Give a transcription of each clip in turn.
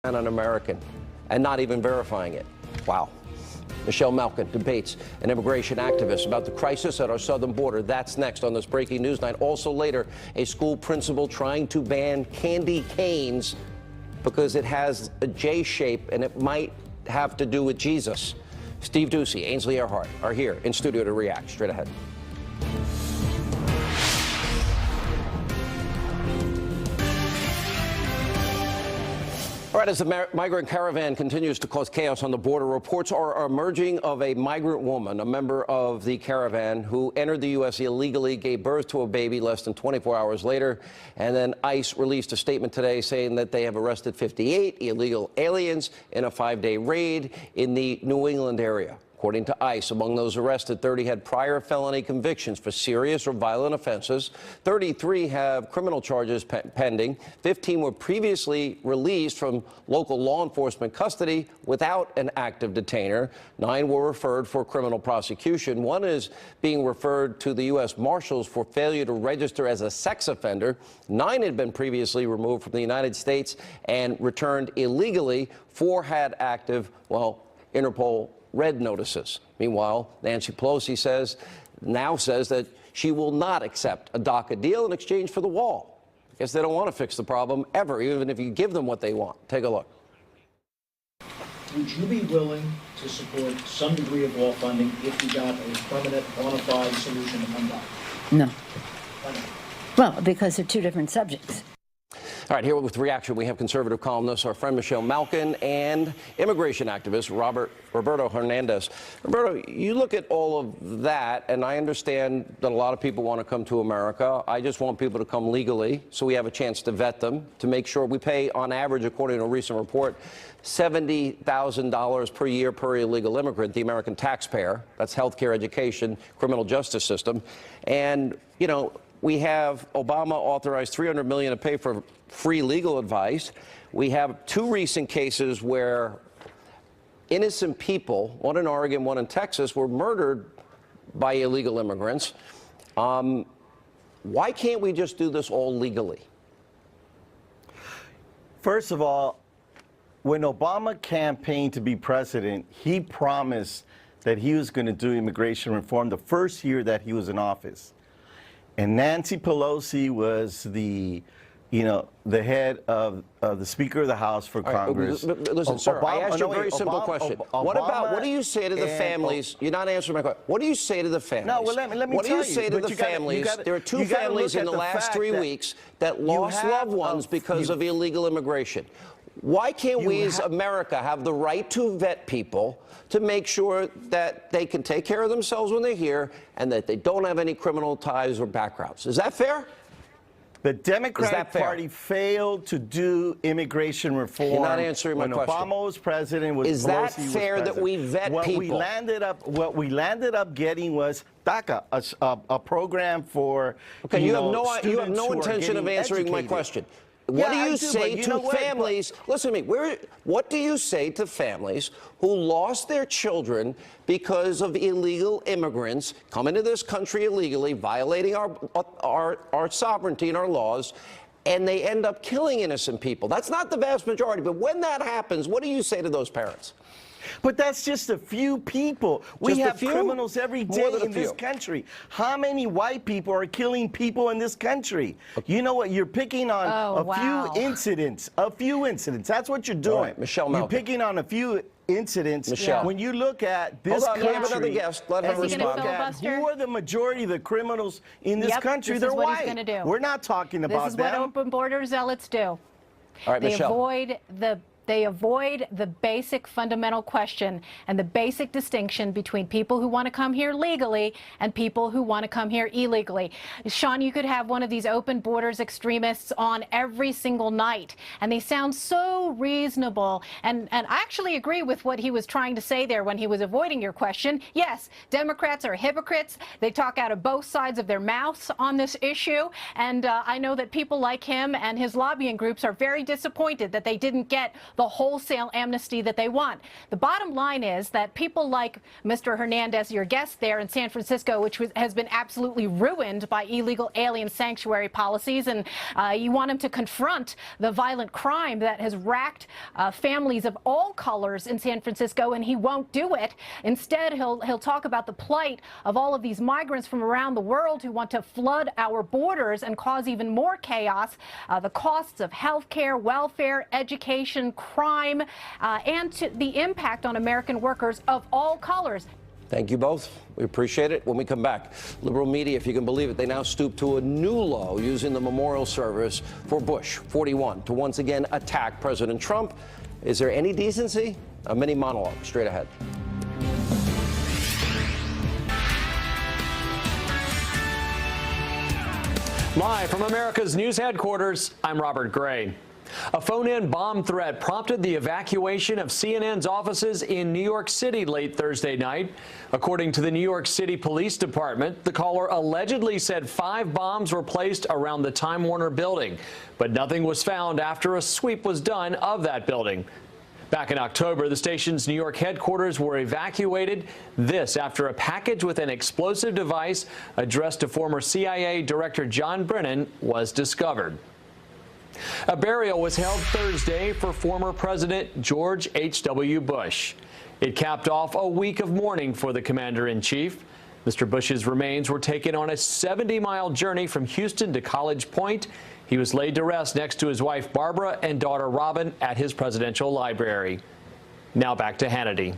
on an American and not even verifying it. Wow. Michelle Malkin debates an immigration activist about the crisis at our southern border. That's next on this Breaking News Night. Also later, a school principal trying to ban candy canes because it has a J shape and it might have to do with Jesus. Steve Doocy, Ainsley Earhart are here in studio to react. Straight ahead. All right, as the migrant caravan continues to cause chaos on the border, reports are emerging of a migrant woman, a member of the caravan, who entered the U.S. illegally, gave birth to a baby less than 24 hours later, and then ICE released a statement today saying that they have arrested 58 illegal aliens in a 5-day raid in the New England area. According to ICE, among those arrested, 30 had prior felony convictions for serious or violent offenses. 33 have criminal charges pending. 15 were previously released from local law enforcement custody without an active detainer. 9 were referred for criminal prosecution. 1 is being referred to the U.S. Marshals for failure to register as a sex offender. 9 had been previously removed from the United States and returned illegally. 4 had active, Interpol red notices. Meanwhile, Nancy Pelosi now says that she will not accept a DACA deal in exchange for the wall. I guess they don't want to fix the problem ever, even if you give them what they want. Take a look. Would you be willing to support some degree of wall funding if you got a permanent, bona fide solution to come back? No. Why not? Well, because they're two different subjects. All right, here with reaction, we have conservative columnist, our friend Michelle Malkin, and immigration activist Roberto Hernandez. Roberto, you look at all of that, and I understand that a lot of people want to come to America. I just want people to come legally, so we have a chance to vet them, to make sure we pay, on average, according to a recent report, $70,000 per year per illegal immigrant, the American taxpayer. That's healthcare, education, criminal justice system. And, we have Obama authorized $300 million to pay for free legal advice. We have 2 recent cases where innocent people, one in Oregon, one in Texas, were murdered by illegal immigrants. Why can't we just do this all legally? First of all, when Obama campaigned to be president, he promised that he was going to do immigration reform the first year that he was in office. And Nancy Pelosi was the head of the Speaker of the House for Congress. Listen, sir, I asked you a very simple question. What do you say to the families? You're not answering my question. What do you say to the families? No, well, let me tell you. What do you say to the families? There are 2 families in the last 3 weeks that lost loved ones because of illegal immigration. Why can't we as America have the right to vet people to make sure that they can take care of themselves when they're here and that they don't have any criminal ties or backgrounds? Is that fair? The Democratic Party failed to do immigration reform. You're not answering my question. When Obama was president, Is that fair that we vet people? What we landed up getting was DACA, a program for you have no intention of answering my question. What do you say to families? Listen to me. What do you say to families who lost their children because of illegal immigrants coming to this country illegally, violating our sovereignty and our laws, and they end up killing innocent people? That's not the vast majority, but when that happens, what do you say to those parents? But that's just a few people. We have criminals every day in this country. How many white people are killing people in this country? You know what? You're picking on few incidents. A few incidents. That's what you're doing. All right, Michelle Malkin. You're picking on a few incidents. Michelle. When you look at this country, we have another guest. Let her respond. Who are the majority of the criminals in this country? This They're is what white. he's gonna do. We're not talking about them. This is what open border zealots do. All right, Michelle. They avoid the basic fundamental question and the basic distinction between people who want to come here legally and people who want to come here illegally. Sean, you could have one of these open borders extremists on every single night, and they sound so reasonable. And I actually agree with what he was trying to say there when he was avoiding your question. Yes, Democrats are hypocrites. They talk out of both sides of their mouths on this issue. And I know that people like him and his lobbying groups are very disappointed that they didn't get the wholesale amnesty that they want. The bottom line is that people like Mr. Hernandez, your guest there in San Francisco, which has been absolutely ruined by illegal alien sanctuary policies, and you want him to confront the violent crime that has racked families of all colors in San Francisco, and he won't do it. Instead, he'll talk about the plight of all of these migrants from around the world who want to flood our borders and cause even more chaos. The costs of health care, welfare, education, crime, and the impact on American workers of all colors. Thank you both. We appreciate it. When we come back, liberal media, if you can believe it, they now stoop to a new low using the memorial service for Bush 41 to once again attack President Trump. Is there any decency? A mini monologue straight ahead. Live from America's news headquarters, I'm Robert Gray. A phone-in bomb threat prompted the evacuation of CNN's offices in New York City late Thursday night. According to the New York City Police Department, the caller allegedly said 5 bombs were placed around the Time Warner building, but nothing was found after a sweep was done of that building. Back in October, the station's New York headquarters were evacuated. This after a package with an explosive device addressed to former CIA Director John Brennan was discovered. A burial was held Thursday for former President George H.W. Bush. It capped off a week of mourning for the commander-in-chief. Mr. Bush's remains were taken on a 70-mile journey from Houston to College Point. He was laid to rest next to his wife Barbara and daughter Robin at his presidential library. Now back to Hannity.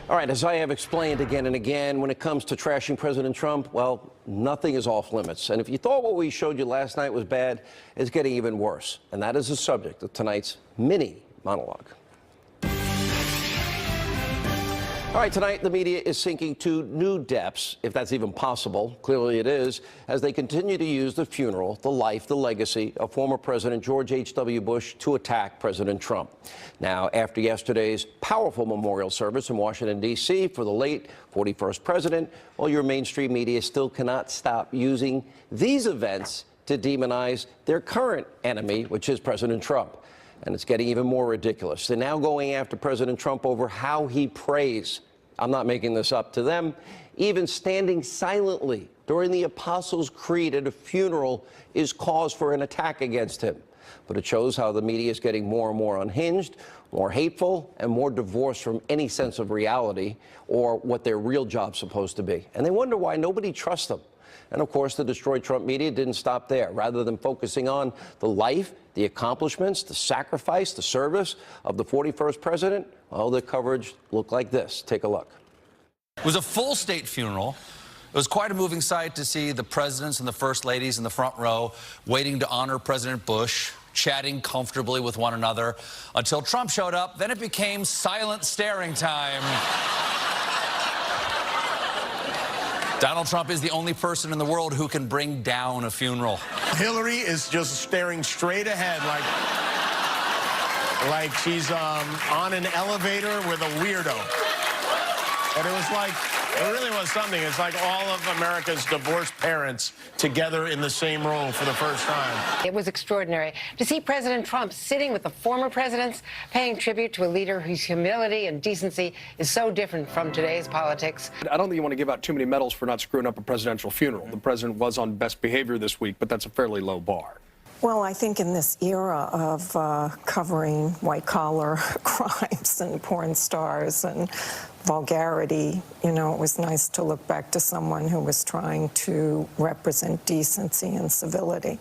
All right, as I have explained again and again, when it comes to trashing President Trump, well, nothing is off limits. And if you thought what we showed you last night was bad, it's getting even worse. And that is the subject of tonight's mini monologue. All right, tonight the media is sinking to new depths, if that's even possible. Clearly it is, as they continue to use the funeral, the life, the legacy of former President George H.W. Bush to attack President Trump. Now, after yesterday's powerful memorial service in Washington, D.C. for the late 41st president, well, your mainstream media still cannot stop using these events to demonize their current enemy, which is President Trump. And it's getting even more ridiculous. They're now going after President Trump over how he prays. I'm not making this up to them. Even standing silently during the Apostles' Creed at a funeral is cause for an attack against him. But it shows how the media is getting more and more unhinged, more hateful, and more divorced from any sense of reality or what their real job's supposed to be. And they wonder why nobody trusts them. And of course, the destroyed Trump media didn't stop there. Rather than focusing on the life, the accomplishments, the sacrifice, the service of the 41st president, well, the coverage looked like this. Take a look. It was a full state funeral. It was quite a moving sight to see the presidents and the first ladies in the front row waiting to honor President Bush, chatting comfortably with one another until Trump showed up. Then it became silent staring time. Donald Trump is the only person in the world who can bring down a funeral. Hillary is just staring straight ahead like she's on an elevator with a weirdo. And it was like, it really was something. It's like all of America's divorced parents together in the same room for the first time. It was extraordinary to see President Trump sitting with the former presidents, paying tribute to a leader whose humility and decency is so different from today's politics. I don't think you want to give out too many medals for not screwing up a presidential funeral. The president was on best behavior this week, but that's a fairly low bar. Well, I think in this era of covering white-collar crimes and porn stars and vulgarity, you know, it was nice to look back to someone who was trying to represent decency and civility.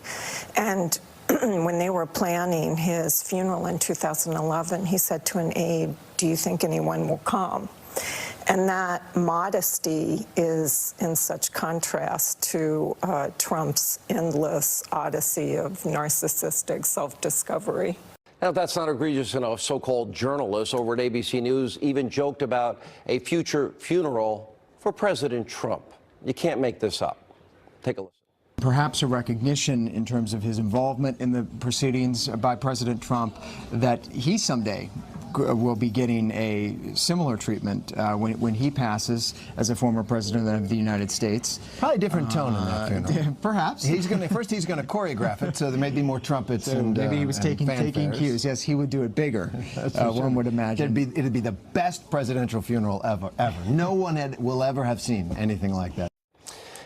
And when they were planning his funeral in 2011, he said to an aide, "Do you think anyone will come?" And that modesty is in such contrast to Trump's endless odyssey of narcissistic self-discovery. Now, if that's not egregious enough, so-called journalists over at ABC News even joked about a future funeral for President Trump. You can't make this up. Take a listen. Perhaps a recognition in terms of his involvement in the proceedings by President Trump that he someday will be getting a similar treatment when he passes as a former president of the United States. Probably a different tone in that funeral. Perhaps. He's going to choreograph it, so there may be more trumpets and maybe he was taking cues. Yes, he would do it bigger. One would imagine. It'd be the best presidential funeral ever. No one will ever have seen anything like that.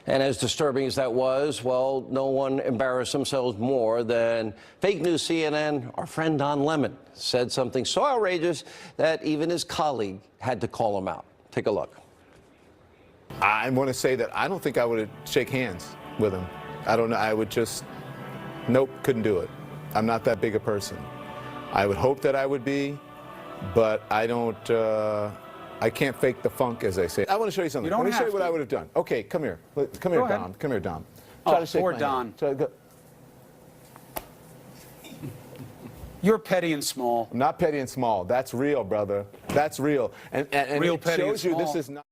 And as disturbing as that was, well, no one embarrassed themselves more than fake news CNN. Our friend Don Lemon said something so outrageous that even his colleague had to call him out. Take a look. I want to say that I don't think I would shake hands with him. I don't know. I would just, nope, couldn't do it. I'm not that big a person. I would hope that I would be, but I don't. I can't fake the funk, as they say. I want to show you something. Let me show you what I would have done. Okay, come here. Come here, Dom. Come here, Dom. Try to shake poor my Don. hand. You're petty and small. I'm not petty and small. That's real, brother. That's real. And real it petty shows and you small. this is not.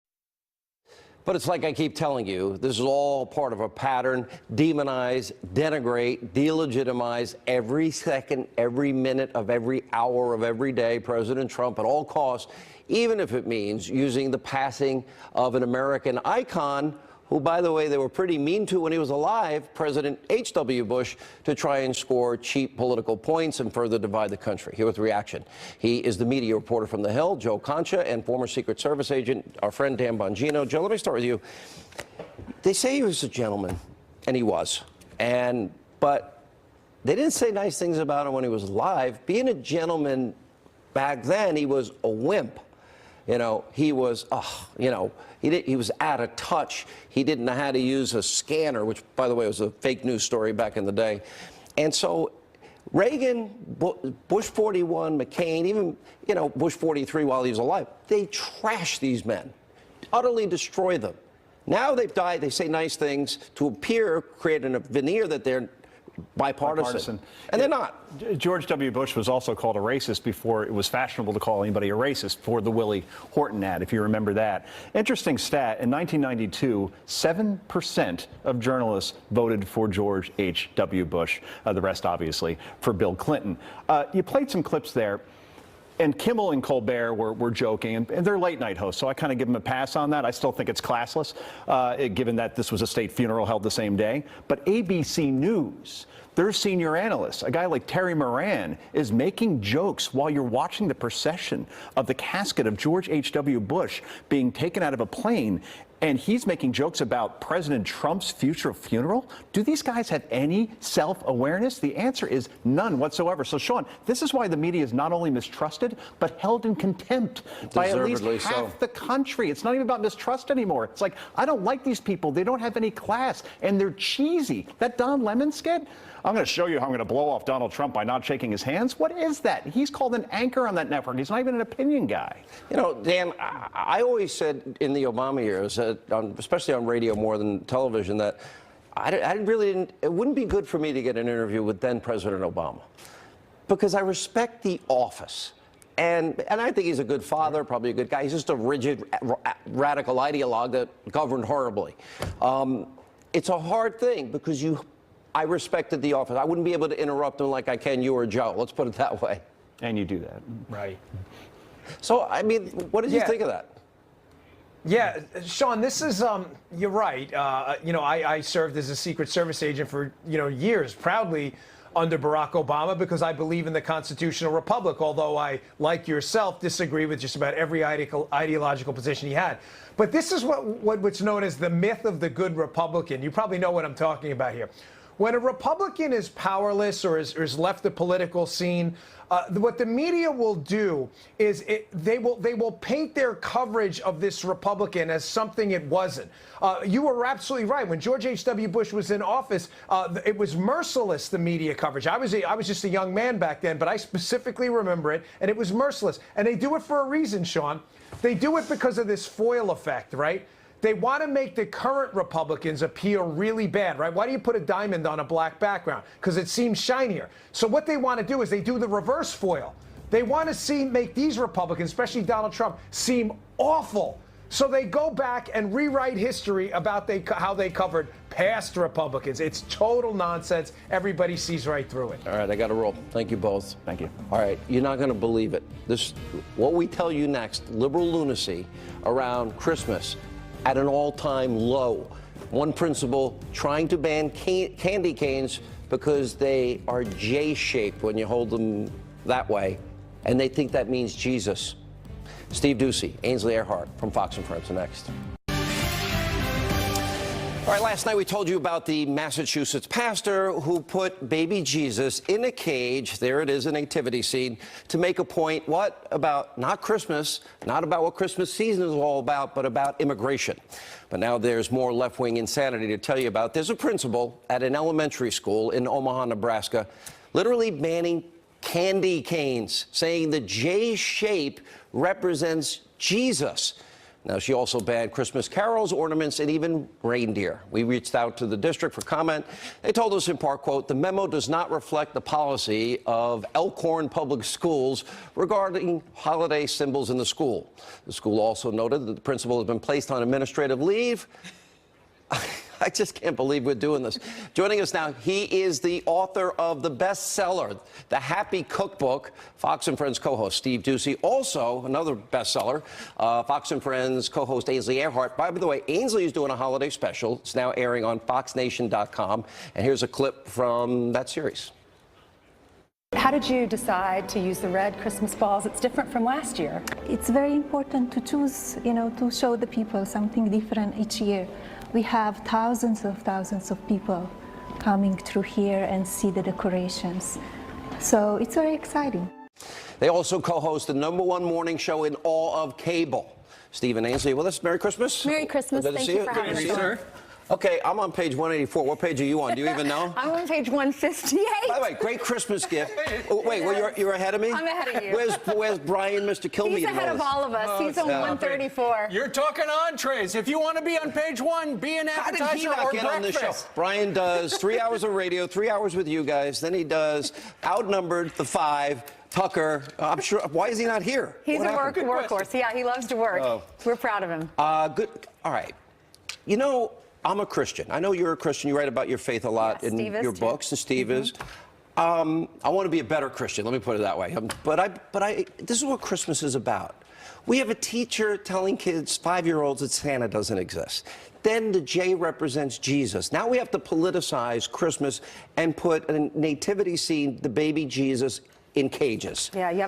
But it's like I keep telling you, this is all part of a pattern. Demonize, denigrate, delegitimize every second, every minute of every hour of every day President Trump at all costs, even if it means using the passing of an American icon who, by the way, they were pretty mean to when he was alive, President H.W. Bush, to try and score cheap political points and further divide the country. Here with reaction. He is the media reporter from The Hill, Joe Concha, and former Secret Service agent, our friend Dan Bongino. Joe, let me start with you. They say he was a gentleman, and he was. But they didn't say nice things about him when he was alive. Being a gentleman back then, he was a wimp. You know, he was, he was out of touch. He didn't know how to use a scanner, which, by the way, was a fake news story back in the day. And so Reagan, Bush 41, McCain, even, Bush 43 while he was alive, they trash these men, utterly destroy them. Now they've died, they say nice things to appear, create a veneer that they're bipartisan. And they're not. George W. Bush was also called a racist before it was fashionable to call anybody a racist for the Willie Horton ad, if you remember that. Interesting stat, in 1992, 7% of journalists voted for George H.W. Bush, the rest, obviously, for Bill Clinton. You played some clips there. And Kimmel and Colbert were joking, and they're late-night hosts, so I kind of give them a pass on that. I still think it's classless, given that this was a state funeral held the same day. But ABC News, their senior analyst, a guy like Terry Moran, is making jokes while you're watching the procession of the casket of George H.W. Bush being taken out of a plane. And he's making jokes about President Trump's future funeral. Do these guys have any self-awareness? The answer is none whatsoever. So, Sean, this is why the media is not only mistrusted, but held in contempt by at least half the country. It's not even about mistrust anymore. It's like, I don't like these people. They don't have any class, and they're cheesy. That Don Lemon skit, I'm going to show you how I'm going to blow off Donald Trump by not shaking his hands. What is that? He's called an anchor on that network. He's not even an opinion guy. Dan, I always said in the Obama years, especially on radio more than television, that it wouldn't be good for me to get an interview with then President Obama, because I respect the office. And I think he's a good father, probably a good guy. He's just a rigid, radical ideologue that governed horribly. It's a hard thing because I respected the office. I wouldn't be able to interrupt him like I can you or Joe. Let's put it that way. And you do that. Right. So, I mean, what did you think of that? Yeah, Sean, this is, you're right. I served as a Secret Service agent for, years, proudly under Barack Obama, because I believe in the constitutional republic, although I, like yourself, disagree with just about every ideological position he had. But this is what's known as the myth of the good Republican. You probably know what I'm talking about here. When a Republican is powerless or is left the political scene, what the media will do is they will paint their coverage of this Republican as something it wasn't. You were absolutely right. When George H.W. Bush was in office, it was merciless, the media coverage. I was just a young man back then, but I specifically remember it, and it was merciless. And they do it for a reason, Sean. They do it because of this foil effect, right? They want to make the current Republicans appear really bad, right? Why do you put a diamond on a black background? Because it seems shinier. So what they want to do is they do the reverse foil. They want to make these Republicans, especially Donald Trump, seem awful. So they go back and rewrite history about how they covered past Republicans. It's total nonsense. Everybody sees right through it. All right, I got to roll. Thank you both. Thank you. All right, you're not going to believe it. What we tell you next, liberal lunacy around Christmas at an all-time low. One principal trying to ban candy canes because they are J-shaped when you hold them that way, and they think that means Jesus. Steve Doocy, Ainsley Earhart from Fox and Friends next. All right, last night we told you about the Massachusetts pastor who put baby Jesus in a cage, there it is, a nativity scene, to make a point, what about not Christmas, not about what Christmas season is all about, but about immigration. But now there's more left-wing insanity to tell you about. There's a principal at an elementary school in Omaha, Nebraska, literally banning candy canes, saying the J shape represents Jesus. Now, she also banned Christmas carols, ornaments, and even reindeer. We reached out to the district for comment. They told us in part, quote, the memo does not reflect the policy of Elkhorn Public Schools regarding holiday symbols in the school. The school also noted that the principal has been placed on administrative leave. I just can't believe we're doing this. Joining us now, he is the author of the bestseller, The Happy Cookbook, Fox and Friends co-host Steve Doocy. Also, another bestseller, Fox and Friends co-host Ainsley Earhart. By the way, Ainsley is doing a holiday special. It's now airing on foxnation.com. And here's a clip from that series. How did you decide to use the red Christmas balls? It's different from last year. It's very important to choose, to show the people something different each year. We have thousands of people coming through here and see the decorations. So it's very exciting. They also co-host the #1 morning show in all of cable. Steve and Ainsley with us. Merry Christmas. Merry Christmas. Good to Thank see you for having us. Sir. Okay, I'm on page 184. What page are you on? Do you even know? I'm on page 158. By the way, great Christmas gift. Oh, wait, well, you're ahead of me? I'm ahead of you. Where's Brian, Mr. Kilmeade? He's ahead of all of us. He's on 134. You're talking entrees. If you want to be on page 1, be an How appetizer did he not or get breakfast. on the show? Brian does 3 hours of radio, 3 hours with you guys. Then he does Outnumbered, The Five, Tucker. I'm sure. Why is he not here? He's What a happened? workhorse. Yeah, he loves to work. Oh. We're proud of him. Good. All right. I'm a Christian. I know you're a Christian. You write about your faith a lot in your books, and Steve is. I want to be a better Christian. Let me put it that way. This is what Christmas is about. We have a teacher telling kids, 5-year-olds, that Santa doesn't exist. Then the J represents Jesus. Now we have to politicize Christmas and put a nativity scene, the baby Jesus, in cages. Yeah, you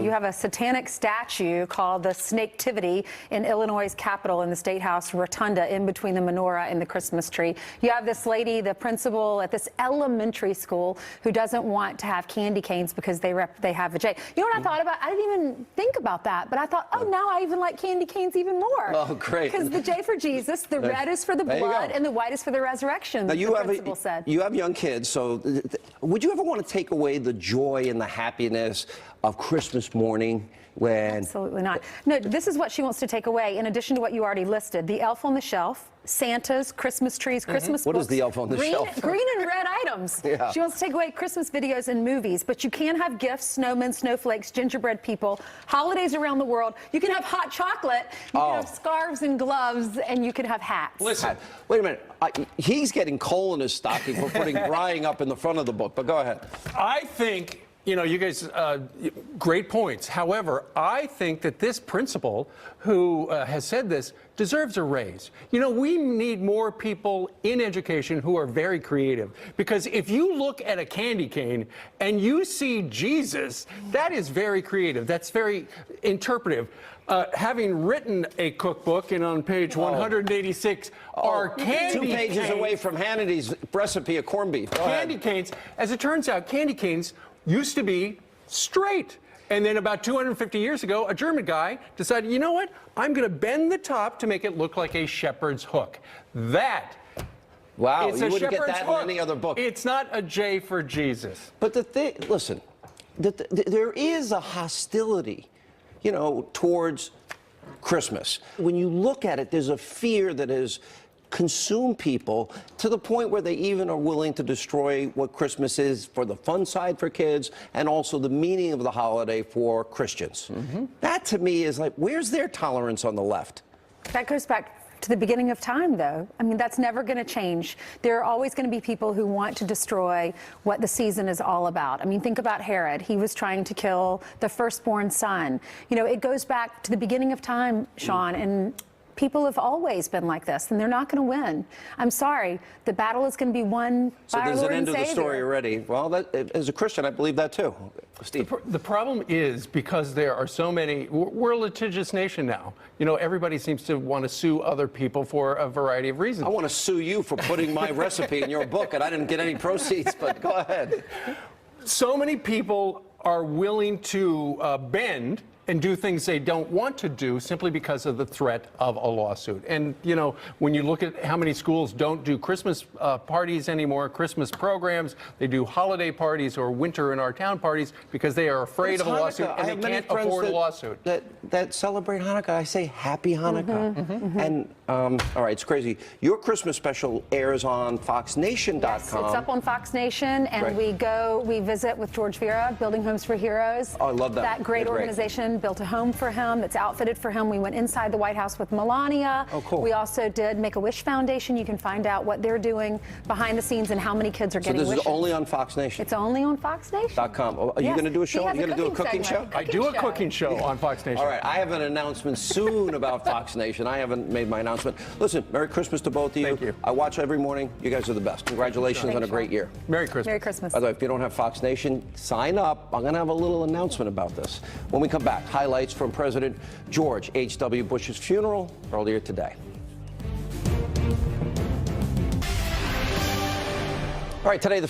have a satanic statue called the Snaketivity in Illinois' Capitol in the State House Rotunda in between the menorah and the Christmas tree. You have this lady, the principal at this elementary school, who doesn't want to have candy canes because they have a J. You know what I thought about? I didn't even think about that, but I thought, oh, now I even like candy canes even more. Oh, great. Because the J for Jesus, the red is for the blood, and the white is for the resurrection, now, the principal said. You have young kids, so would you ever want to take away the joy and the happiness of Christmas morning when... Absolutely not. No, this is what she wants to take away, in addition to what you already listed. The elf on the shelf, Santas, Christmas trees, Christmas What books. is the elf on the shelf? Green and red items. Yeah. She wants to take away Christmas videos and movies, but you can have gifts, snowmen, snowflakes, gingerbread people, holidays around the world. You can have hot chocolate, you can have scarves and gloves, and you can have hats. Listen, wait a minute. He's getting coal in his stocking for putting Brian up in the front of the book, but go ahead. I think, you guys, great points. However, I think that this principal who has said this deserves a raise. We need more people in education who are very creative, because if you look at a candy cane and you see Jesus, that is very creative. That's very interpretive. Having written a cookbook, and on page 186 are candy 2 pages canes, away from Hannity's recipe of corned beef. candy canes. As it turns out, candy canes used to be straight. And then about 250 years ago, a German guy decided, you know what? I'm going to bend the top to make it look like a shepherd's hook. Wow, it's you a wouldn't get shepherd's that hook. in any other book. It's not a J for Jesus. But the thing, listen, there is a hostility, towards Christmas. When you look at it, there's a fear that has consumed people to the point where they even are willing to destroy what Christmas is for the fun side for kids and also the meaning of the holiday for Christians. That to me is like, where's their tolerance on the left? That goes back to the beginning of time, though. I mean, that's never going to change. There are always going to be people who want to destroy what the season is all about. I mean, think about Herod. He was trying to kill the firstborn son. You know, it goes back to the beginning of time, Sean, and people have always been like this, and they're not going to win. I'm sorry. The battle is going to be won So by our there's Lord an end and of the Savior. story already. Well, as a Christian, I believe that too. Steve. The problem is because there are so many, we're a litigious nation now. You know, everybody seems to want to sue other people for a variety of reasons. I want to sue you for putting my recipe in your book, and I didn't get any proceeds, but go ahead. So many people are willing to bend and do things they don't want to do simply because of the threat of a lawsuit. And, you know, when you look at how many schools don't do Christmas parties anymore, Christmas programs, they do holiday parties or winter in our town parties because they are afraid of a lawsuit and they can't afford a lawsuit. That celebrate Hanukkah. I say Happy Hanukkah. And, all right, it's crazy. Your Christmas special airs on FoxNation.com. Yes, it's up on Fox Nation, and we visit with George Vera, Building Homes for Heroes. Oh, I love that. That great They're great. organization built a home for him that's outfitted for him. We went inside the White House with Melania. Oh, cool. We also did Make-A-Wish Foundation. You can find out what they're doing behind the scenes and how many kids are getting So this wishes. is only on Fox Nation. It's only on FoxNation.com. Oh, are you going to do a show? Are you going to do a cooking show? I do a cooking show on Fox Nation. All right, I have an announcement soon about Fox Nation. I haven't made my announcement. Listen, Merry Christmas to both of you. Thank you. I watch every morning. You guys are the best. Congratulations on a great year. Merry Christmas. Merry Christmas. By the way, if you don't have Fox Nation, sign up. I'm going to have a little announcement about this. When we come back, highlights from President George H.W. Bush's funeral earlier today. All right, today the